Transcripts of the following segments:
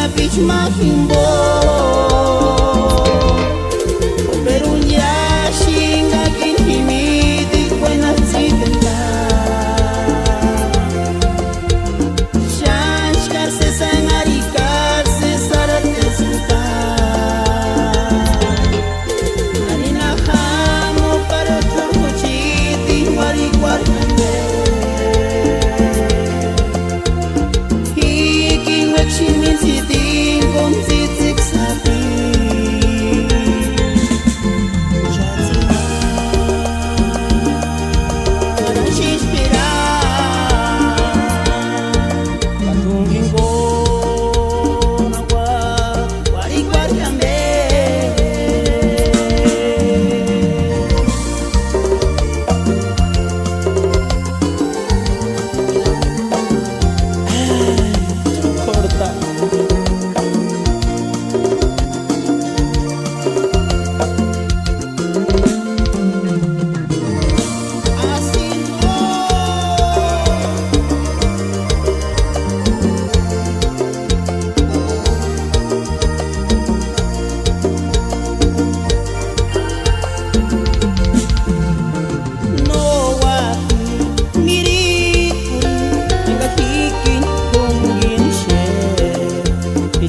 sabes mahimbo pero ya shinga kin himidi buena zitenda shashkar se sangarikar se sarat escuta harina hamo para churkuchiti wari guarkande Shimin siting kong sitik sabi Jatsina Parang sispira Katungin ko Nawa Wari-wari kami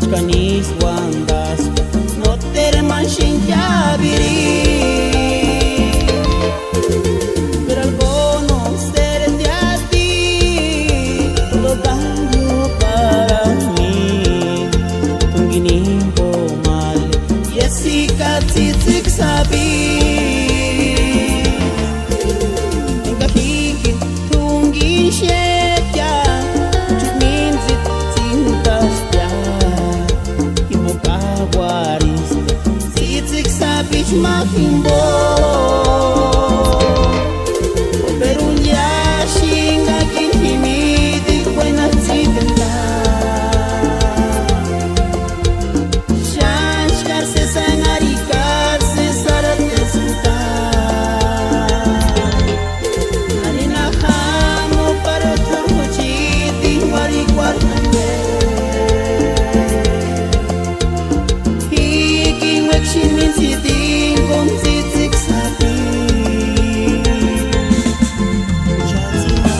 Kanis wandas no terman shinjabiri pero algo no ser de a ti todo cambio para mí tunginin ko mal Jessica tzitzik sabi engahigin tungin shetya chutmin zitzintas Waris, sitzik sabich mahimbo pero ya shinga kin himidi buena zitenda shashkar se sangarikar se sarat escuta harina hamo para churkuchiti wari guarkande Shimin siting kong sitik sabi Jatsina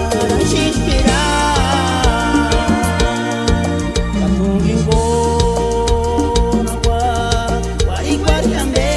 Parang sispira Katungin ko Nawa Wari-wari kami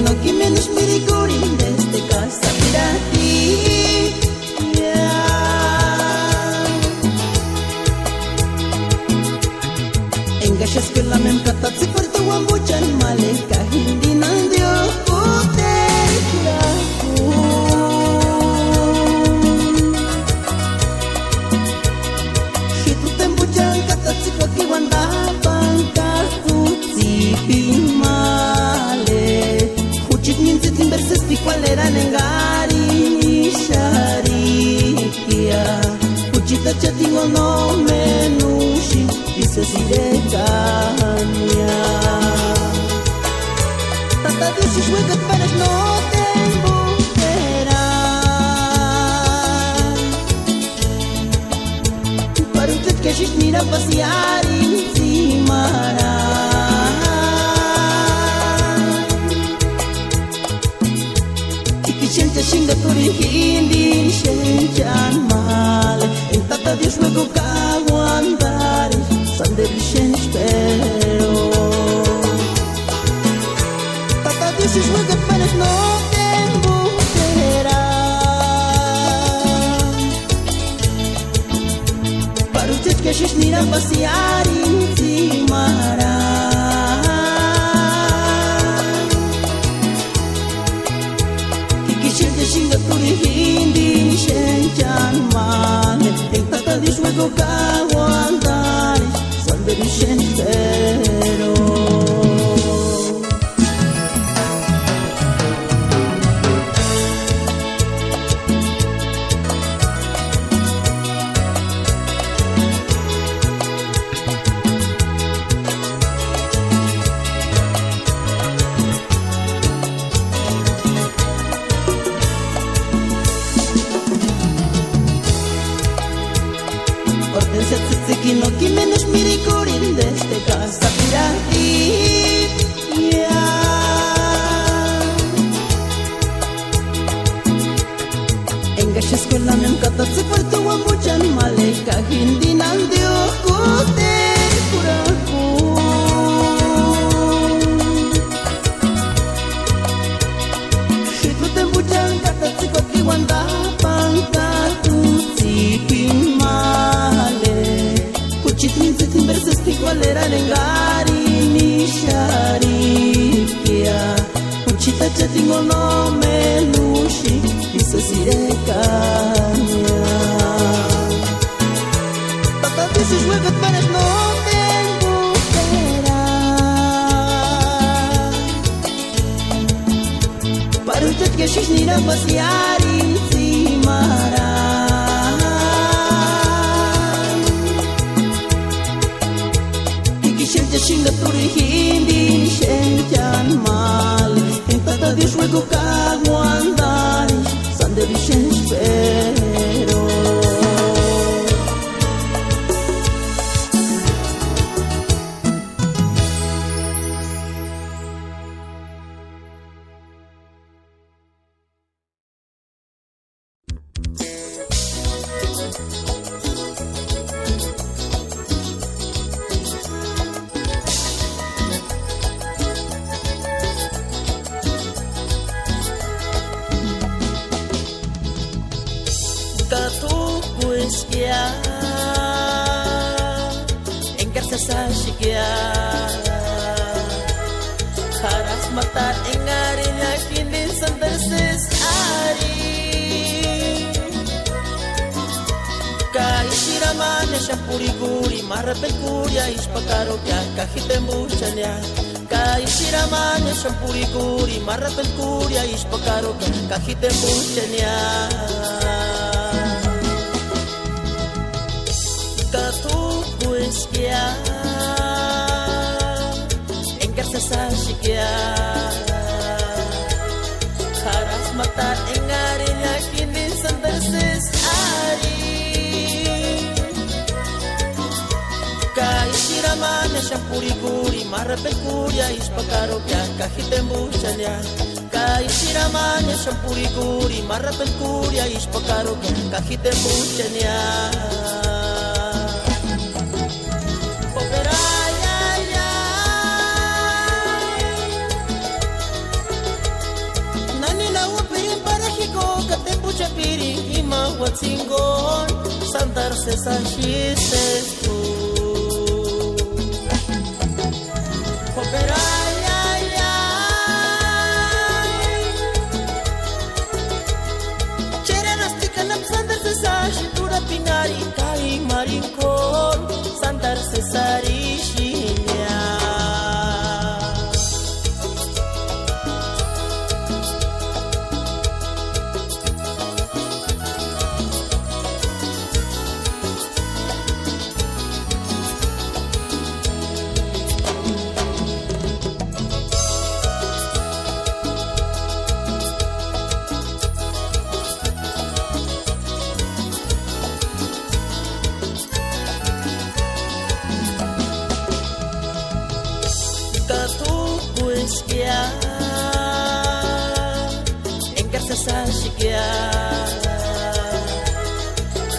no que menos mirigurin desde casa pirati. Engashes que la mem katat si puerto wambuchan male kahindi nandio hotel kuraku. Hitu tembuchan katat si paki wanda pangkaku male. Huchit minzit inverses ti cual era nengari sharikia. Huchita chatingo no menushi dice sirecania. Tata Dios es hueca para no te embujerán. Para usted que shis mira pasear encima. Shinga turi hindi shen mal. En tata Dios luego cago andar sande shen espero. Tata Dios es luego pero no te embujerán. Para usted que shis mira pasear encima. Shinga turi hindi shen mal. En tata Dios luego cago andar sande shen espero. No que menos mirigurin desde casa pirati. Engashes con la mem katat se puerto wambuchan male kahindi nandio hotel kuraku. Hitu tembuchan katat se paki wanda pangkatu sipin male. Chitminzit inverses igual era nengari ni sharikia. Uchita chatingo no menushi dice sirecania. Tata dices luego pero no te embujerán. Para usted que shis nira pasear encima. Shinga turi hindi shen mal. En tata Dios luego cago andar sande shen espero. Harus matar engarin yakin din sanderses ari. Kaisiraman siya puri-guri marapekuria ispakaro kya kahitembuchanya. Kaisiraman siya puri-guri marapekuria ispakaro kya kahitembuchanya. Katukuis kya sashikia harus matar engarin yakin din sanderses ari. Kaisiraman siya puri-guri marapekuria ispakaro kya kahitembuchanya. Kaisiraman siya puri-guri marapekuria ispakaro kya kahitembuchanya. ima watsingon sandarse sanchistes tu Operay ay Cherenastika nam sandarse sachitura pinari kai marinkon sandarse sarishinya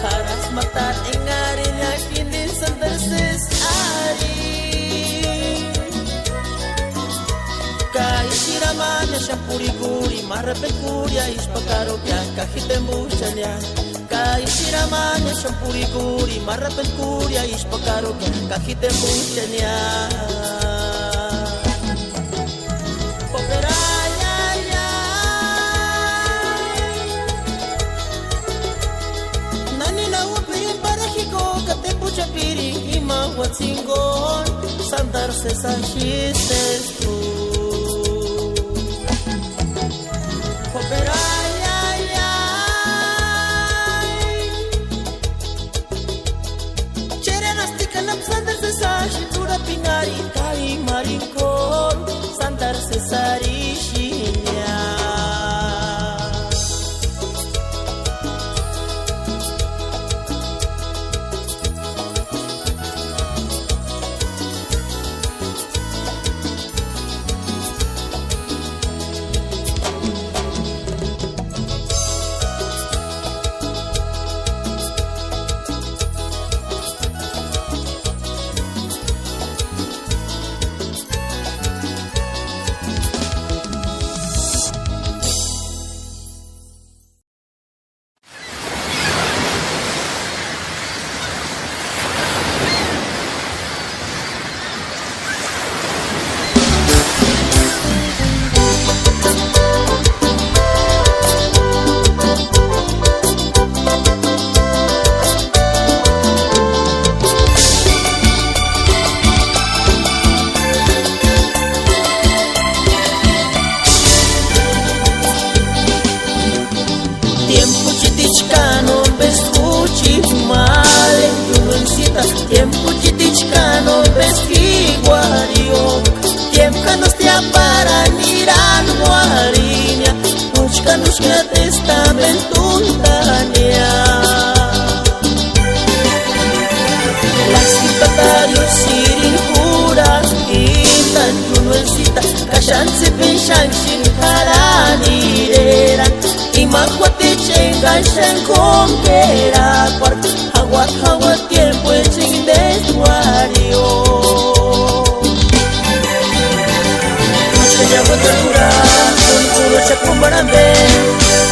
Harus matar engarin yakin di senterses ari Kai siramanya syapuri-guri marapekuria ispakarokya kahitembuchanya Kai siramanya syapuri-guri marapekuria ispakarokya kahitembuchanya Piri ima watsingon sandarse sanchistes tu Operay ay Cherenastika nam sandarse sachitura pinari kai marinkon sandarse sarishinya Tiempo chitichcano pesquiguario Tiempo nos te aparan irán guariña Muchcanos que testamentundania Las cipatarios sirin juras Intan junuelcita Kashanse penshanshin haranirera Imahuate chengashan conquera Hawat tiempo eching destuario Masaya wakalura Kun puro chakumbarambe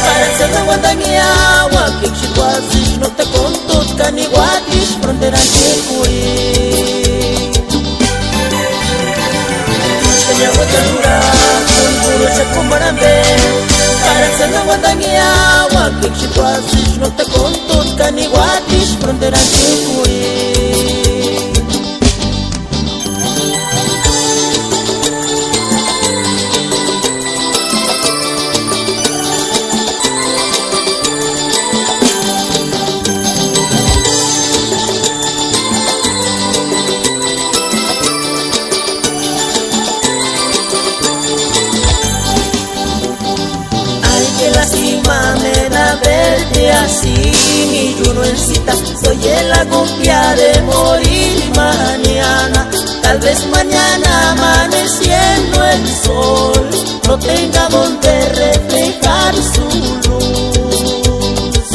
Para ser nawandangia Wakik shikwazish No te contos kaniguatish Frontera chikuri Masaya wakalura Kun puro chakumbarambe Para ser nawandangia Wakik shikwazish No te contos kaniguatish Frontera chikuri Así mi junuelcita, soy el agopia de morir mañana. Tal vez mañana amaneciendo el sol no tenga donde reflejar su luz.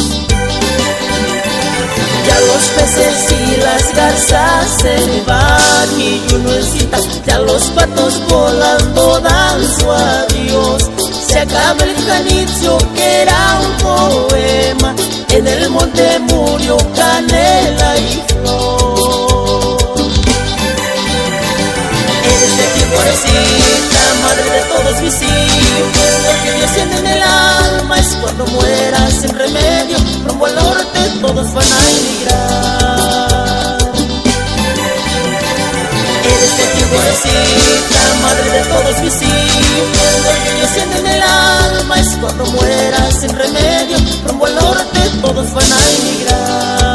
Ya los peces y las garzas se van, mi junuelcita, ya los patos volando dan su adiós. Se acaba el janicio que era un poema, en murió canela y flor. Eres de aquí, Florecita, madre de todos mis hijos. Lo que Dios siente en el alma es cuando mueras sin remedio, rumbo al norte todos van a emigrar. Eres de aquí, Florecita, madre de todos mis hijos. Lo que Dios siente en el alma es cuando mueras sin remedio, rumbo al norte todos van a emigrar.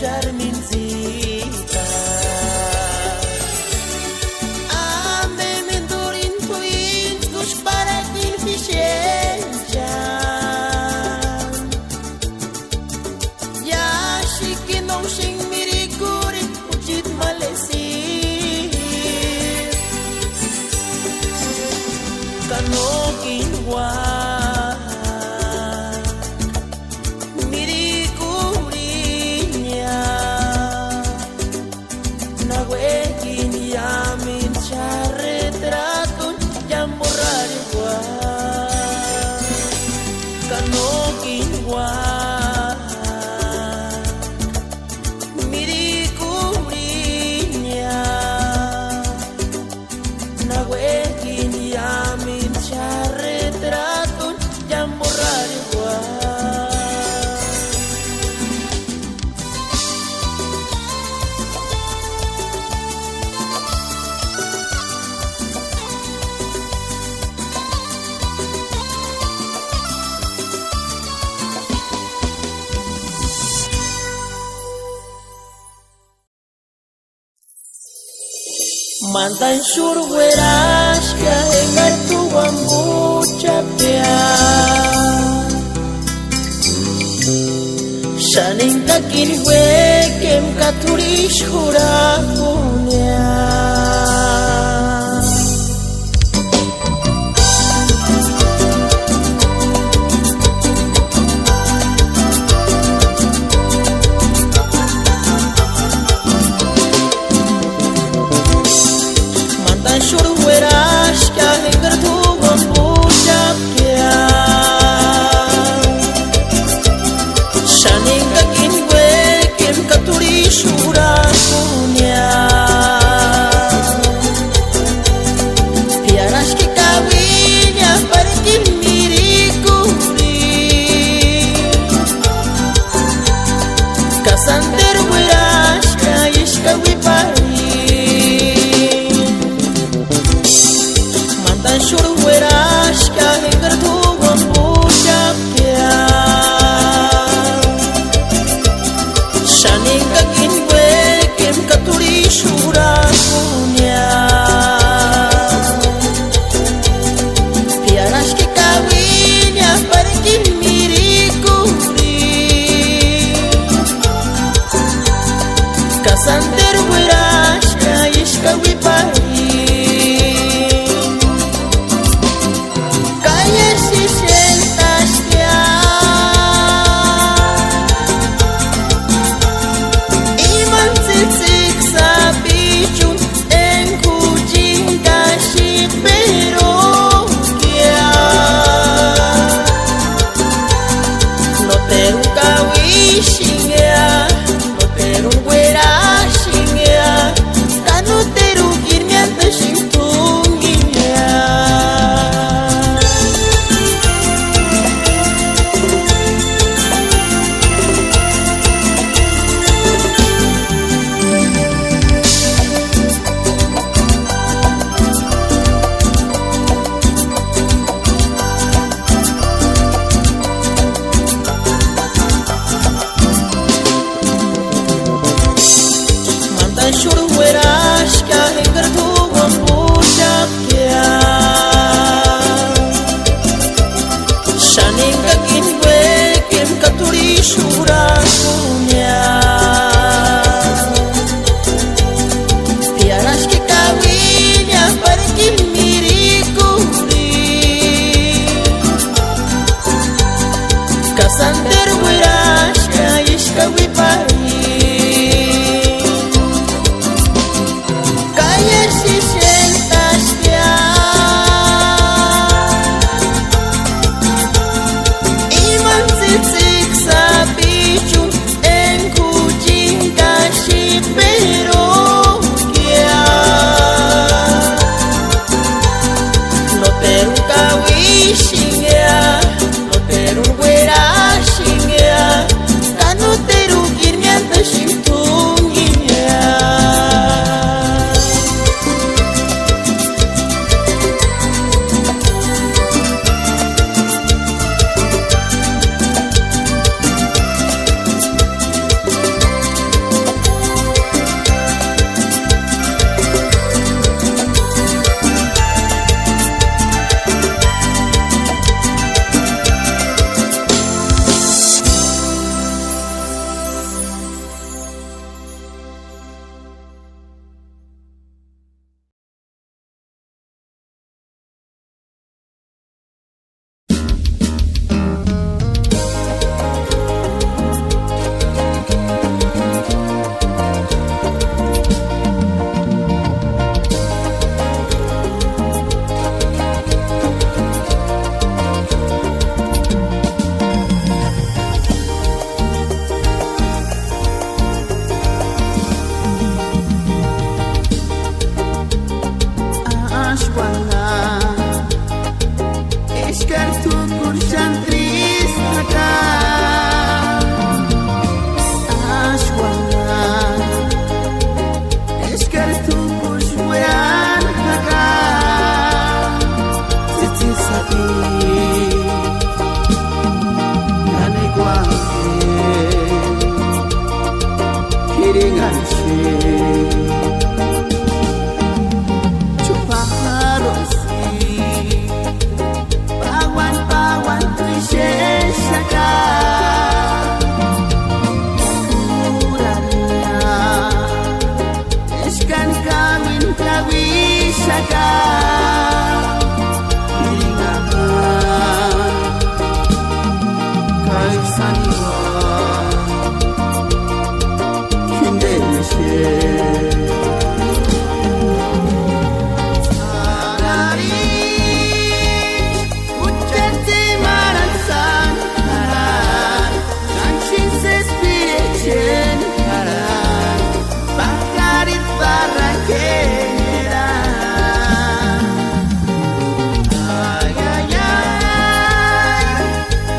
Charmincita, ame mentorin tuin tus para quien fichenchan ya shikin no sing mirikuri ujit malesi kanokin wa mantan surgueras que hengar tu bambucha pia shaning takin we kem katurish hurakunya Shura kunya Chasanter wirasha ishkawipai Calle sishentas ya Iman sitsik sa pichu En kujinka shipero kia No teru kawishin ya No teru wirashin ya Kanu teru kirmianta shintungin ya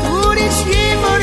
Turis himor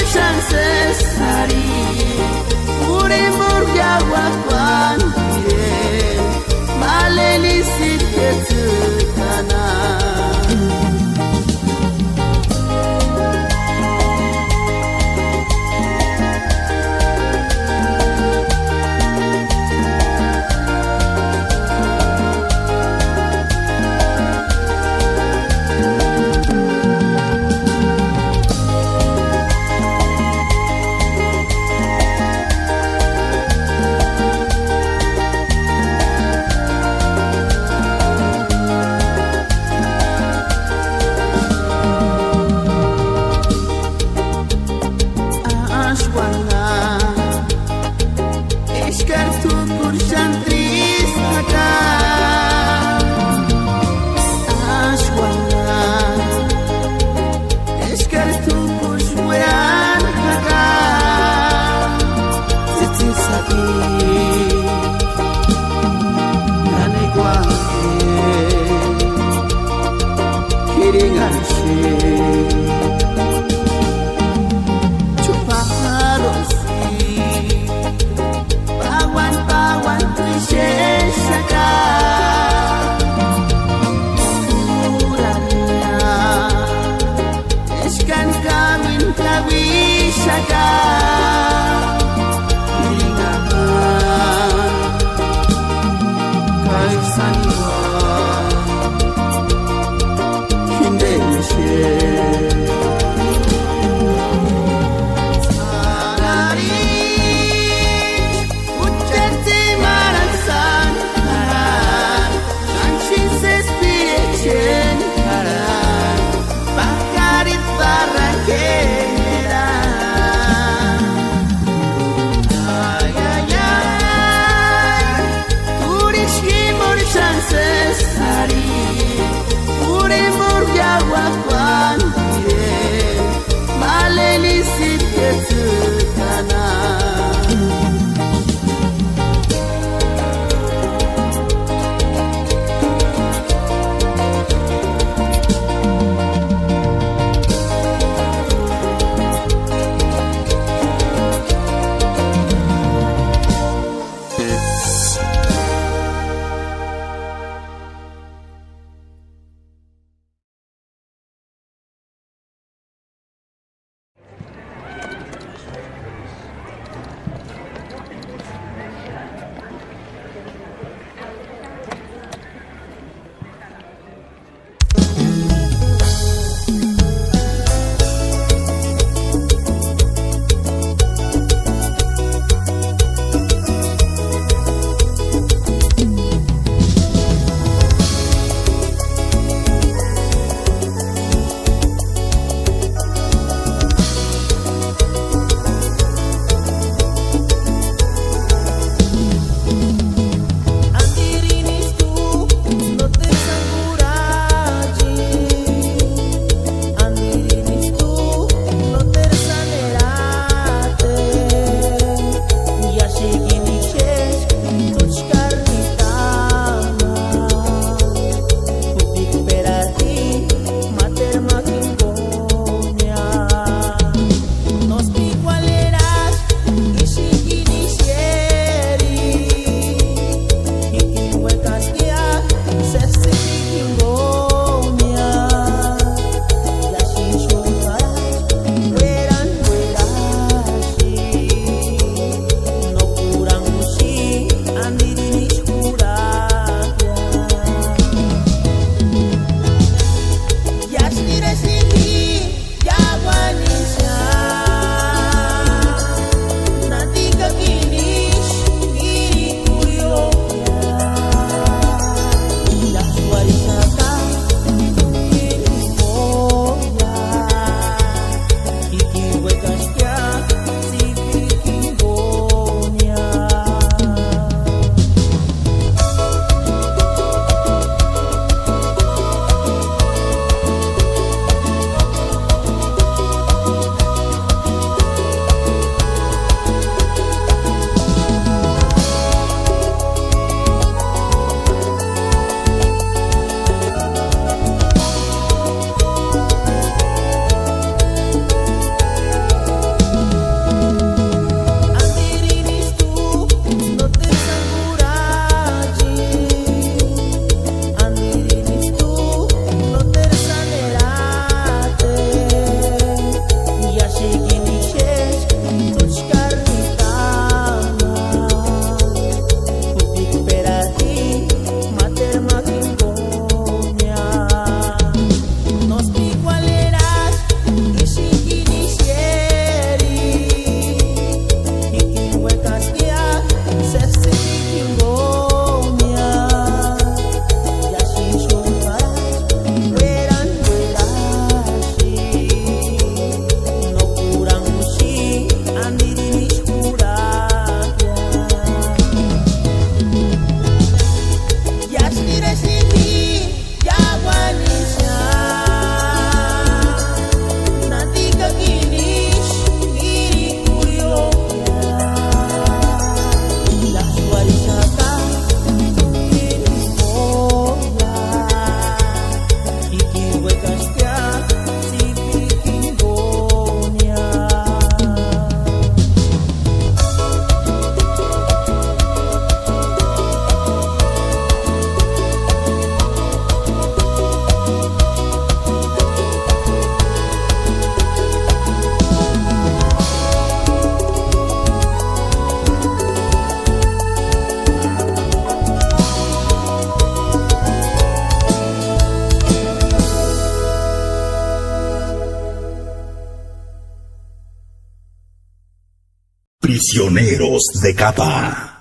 Prisioneros de capa.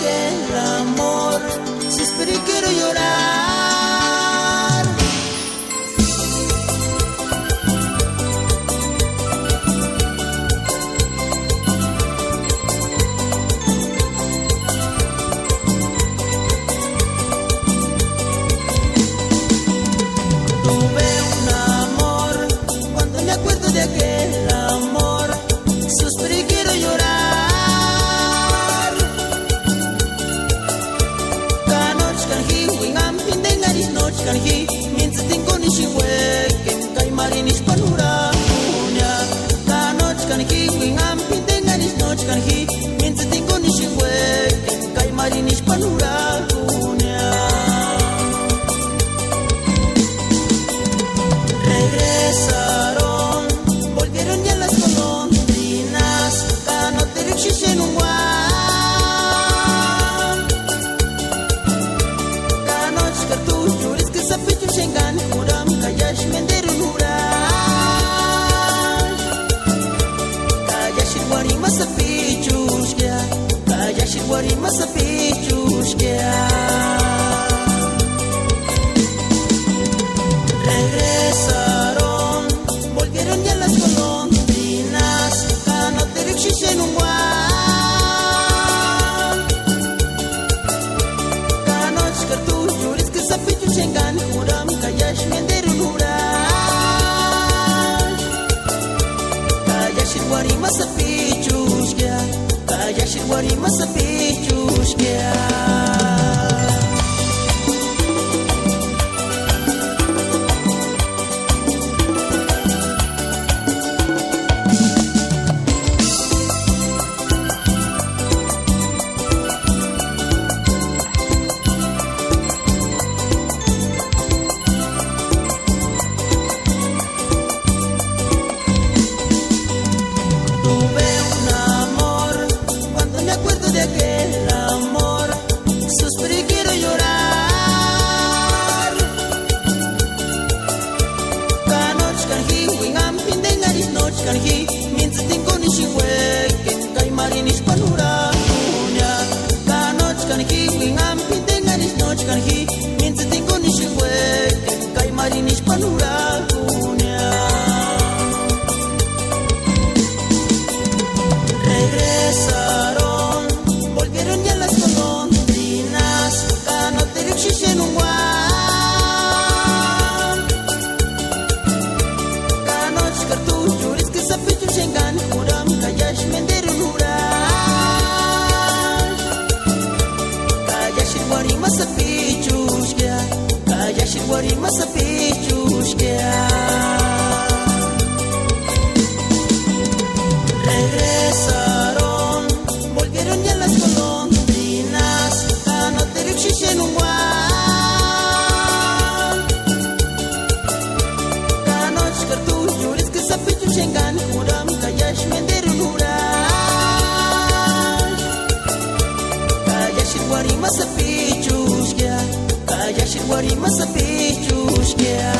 aquel amor, suspiro y quiero llorar. Tuve un amor, cuando me acuerdo de aquel amor, suspiro y quiero llorar. Kanhi mints tinko ni shiwe kem kai marinis panura punya kanoch kanhi wingam pindenganis noch kanhi mints tinko ni shiwe kem kai marinis panura punya. Regresaron, volvieron ya las golondrinas, canoterek shishenungwa. Shengan kuram kayash menderun hurash kayash wari masapichus kya kayash wari masapichus kya. Regresaron, volvieron ya las golondrinas, canoterek shishenungwa. Kanoch kartush juris que sapichus shengan kuram kayash menderun hurash kayash wari masapichus kya kayash wari masapichus kya. Aquel amor, suspiro y quiero llorar. Kanoch kanhi wingam pindengaris noch kanhi mints tinko ni shiwe kem kai marinis panura punya. Kanoch kanhi wingam pindengaris noch kanhi mints tinko ni shiwe kem kai marinis panura punya. Regresaron, volvieron ya las golondrinas, canoterek shishenungwa. Kanoch kartush juris que sapichus shengan kuram kayash menderun hurash kayash wari masapichus kya kayash wari masapichus kya. Regresaron, volvieron ya las golondrinas, canoterek shishenungwa. Kanoch kartush juris que sapichus shengan kuram kayash menderun hurash kayash wari masapichus kya kayash wari masapichus kya.